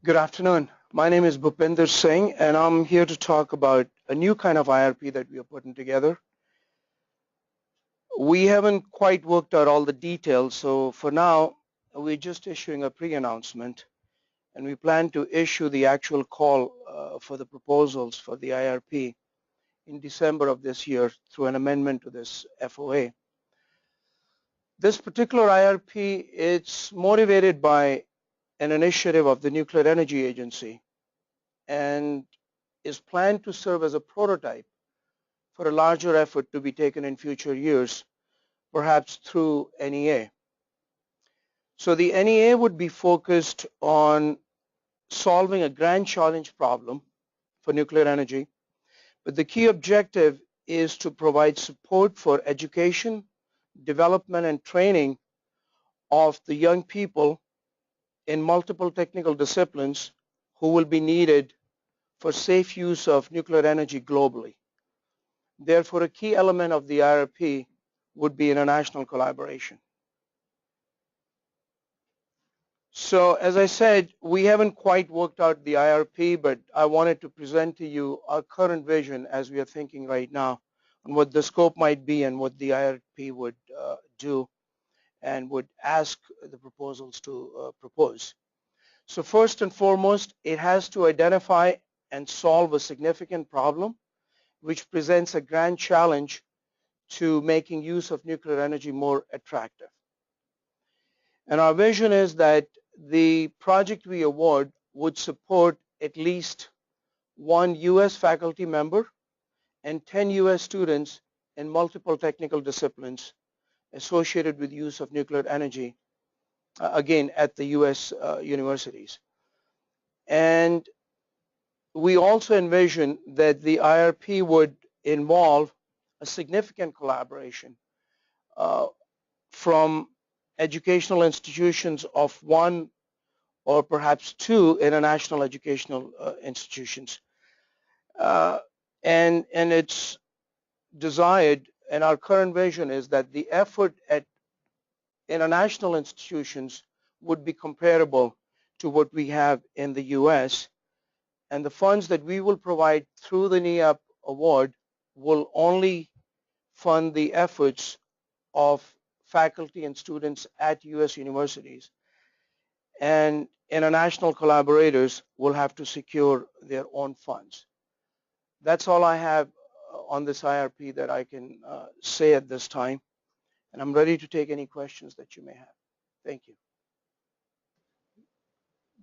Good afternoon. My name is Bhupinder Singh, and I'm here to talk about a new kind of IRP that we are putting together. We haven't quite worked out all the details, so for now, we're just issuing a pre-announcement, and we plan to issue the actual call for the proposals for the IRP in December of this year through an amendment to this FOA. This particular IRP, it's motivated by an initiative of the Nuclear Energy Agency and is planned to serve as a prototype for a larger effort to be taken in future years, perhaps through NEA. So the NEA would be focused on solving a grand challenge problem for nuclear energy, but the key objective is to provide support for education, development, and training of the young people in multiple technical disciplines who will be needed for safe use of nuclear energy globally. Therefore, a key element of the IRP would be international collaboration. So as I said, we haven't quite worked out the IRP, but I wanted to present to you our current vision as we are thinking right now on what the scope might be and what the IRP would do and would ask the proposals to propose. So first and foremost, it has to identify and solve a significant problem which presents a grand challenge to making use of nuclear energy more attractive. And our vision is that the project we award would support at least one U.S. faculty member and 10 U.S. students in multiple technical disciplines associated with use of nuclear energy, again, at the U.S. Universities. And we also envision that the IRP would involve a significant collaboration from educational institutions of one or perhaps two international educational institutions. And it's desired, and our current vision is that the effort at international institutions would be comparable to what we have in the U.S., and the funds that we will provide through the NEAP award will only fund the efforts of faculty and students at U.S. universities, and international collaborators will have to secure their own funds. That's all I have on this IRP that I can say at this time, and I'm ready to take any questions that you may have. Thank you.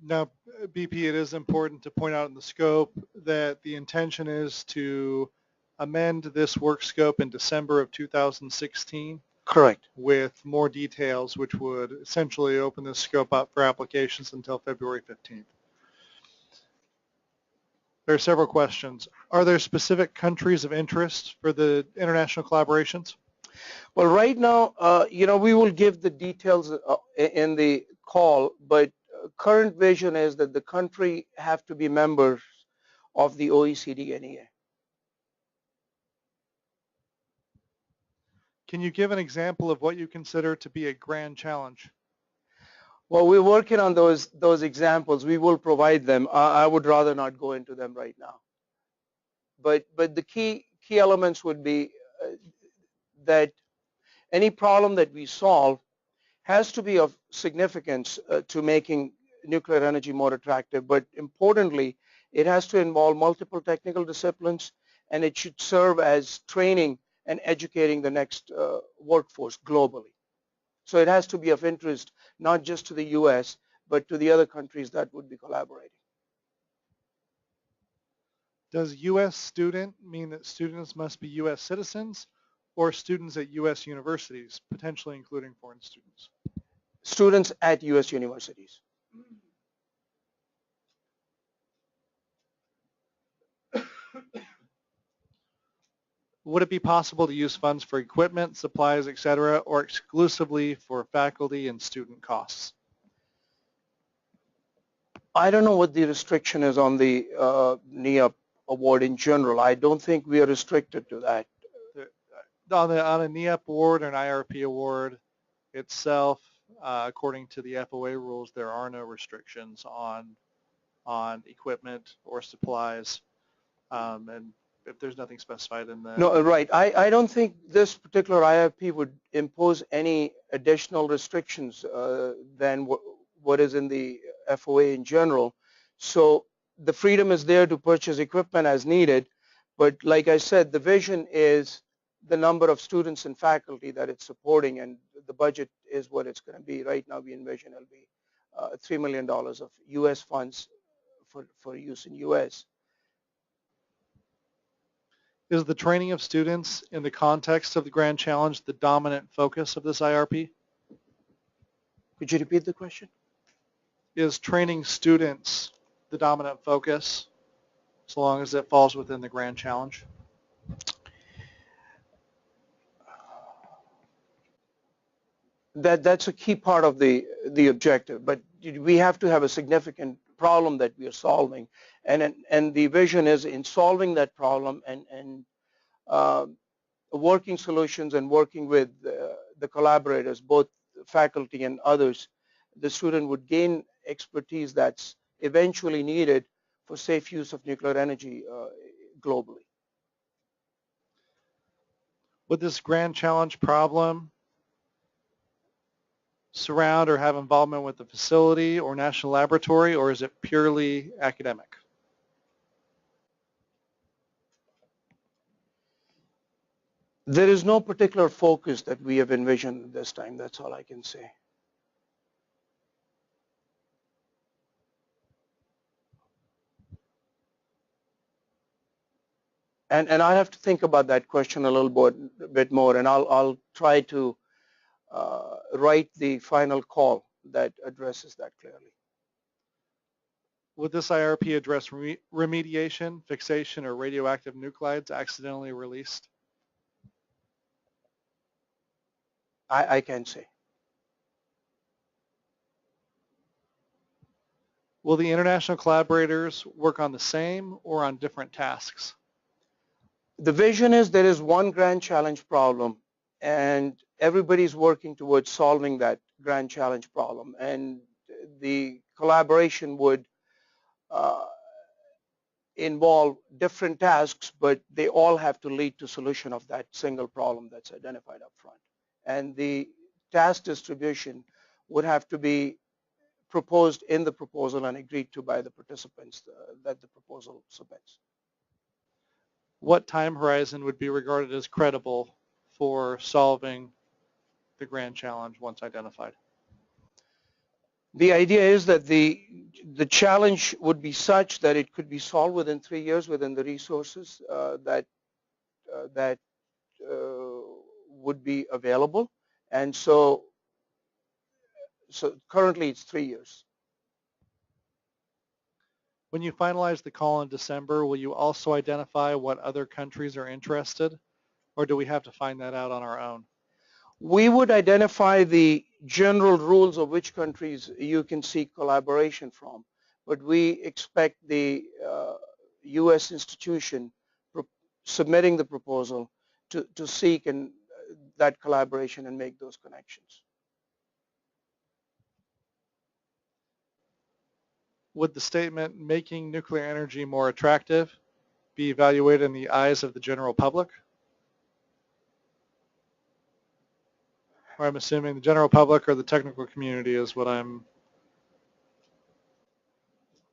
Now, BP, it is important to point out in the scope that the intention is to amend this work scope in December of 2016. Correct. With more details, which would essentially open this scope up for applications until February 15th. There are several questions. Are there specific countries of interest for the international collaborations? Well, right now, we will give the details in the call, but current vision is that the country have to be members of the OECD NEA. Can you give an example of what you consider to be a grand challenge? Well, we're working on those examples. We will provide them. I would rather not go into them right now. But the key elements would be that any problem that we solve has to be of significance to making nuclear energy more attractive. But importantly, it has to involve multiple technical disciplines, and it should serve as training and educating the next workforce globally. So it has to be of interest not just to the U.S., but to the other countries that would be collaborating. Does U.S. student mean that students must be U.S. citizens or students at U.S. universities, potentially including foreign students? Students at U.S. universities. Would it be possible to use funds for equipment, supplies, etc., or exclusively for faculty and student costs? I don't know what the restriction is on the NEA award in general. I don't think we are restricted to that. On a NEAP award or an IRP award itself, according to the FOA rules, there are no restrictions on on equipment or supplies, and if there's nothing specified in the... No, right. I don't think this particular IRP would impose any additional restrictions than what is in the FOA in general. So the freedom is there to purchase equipment as needed. But like I said, the vision is the number of students and faculty that it's supporting, and the budget is what it's going to be. Right now we envision it'll be $3 million of U.S. funds for use in U.S. Is the training of students in the context of the Grand Challenge the dominant focus of this IRP? Could you repeat the question? Is training students the dominant focus so long as it falls within the Grand Challenge? That's a key part of the objective, but we have to have a significant problem that we are solving, and the vision is in solving that problem and working solutions and working with the collaborators, both faculty and others, the student would gain expertise that's eventually needed for safe use of nuclear energy globally. Would this Grand Challenge problem surround or have involvement with the facility or national laboratory, or is it purely academic? There is no particular focus that we have envisioned this time. That's all I can say. And I have to think about that question a little bit more, and I'll try to write the final call that addresses that clearly. Would this IRP address remediation, fixation, or radioactive nuclides accidentally released? I can't say. Will the international collaborators work on the same or on different tasks? The vision is there is one grand challenge problem, and everybody's working towards solving that grand challenge problem, and the collaboration would involve different tasks, but they all have to lead to solution of that single problem that's identified up front. And the task distribution would have to be proposed in the proposal and agreed to by the participants that the proposal submits. What time horizon would be regarded as credible for solving the Grand Challenge once identified? The idea is that the challenge would be such that it could be solved within 3 years within the resources that would be available, and so currently it's 3 years. When you finalize the call in December, will you also identify what other countries are interested, or do we have to find that out on our own? We would identify the general rules of which countries you can seek collaboration from, but we expect the U.S. institution submitting the proposal to seek that collaboration and make those connections. Would the statement, making nuclear energy more attractive, be evaluated in the eyes of the general public? Or I'm assuming the general public or the technical community is what I'm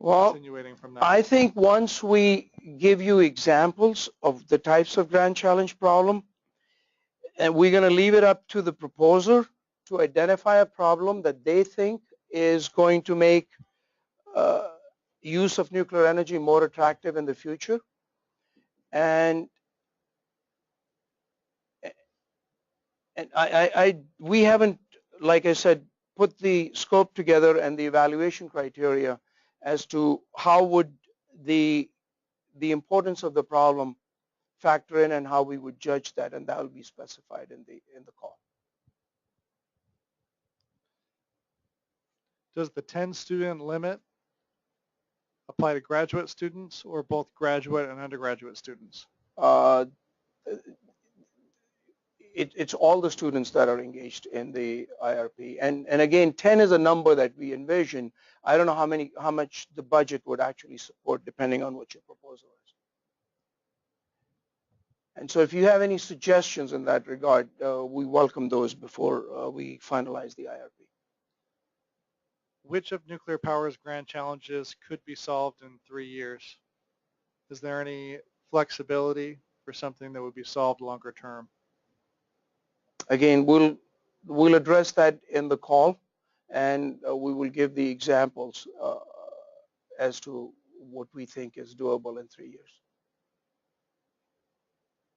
insinuating from that. I think once we give you examples of the types of grand challenge problem, and we're going to leave it up to the proposer to identify a problem that they think is going to make use of nuclear energy more attractive in the future. And we haven't, like I said, put the scope together and the evaluation criteria as to how would the importance of the problem factor in and how we would judge that, and that will be specified in the call. Does the 10-student limit apply to graduate students or both graduate and undergraduate students? it's all the students that are engaged in the IRP. And again, 10 is a number that we envision. I don't know how much the budget would actually support depending on what your proposal is. And so if you have any suggestions in that regard, we welcome those before we finalize the IRP. Which of nuclear power's grand challenges could be solved in 3 years? Is there any flexibility for something that would be solved longer term? Again, we'll address that in the call, and we will give the examples as to what we think is doable in 3 years.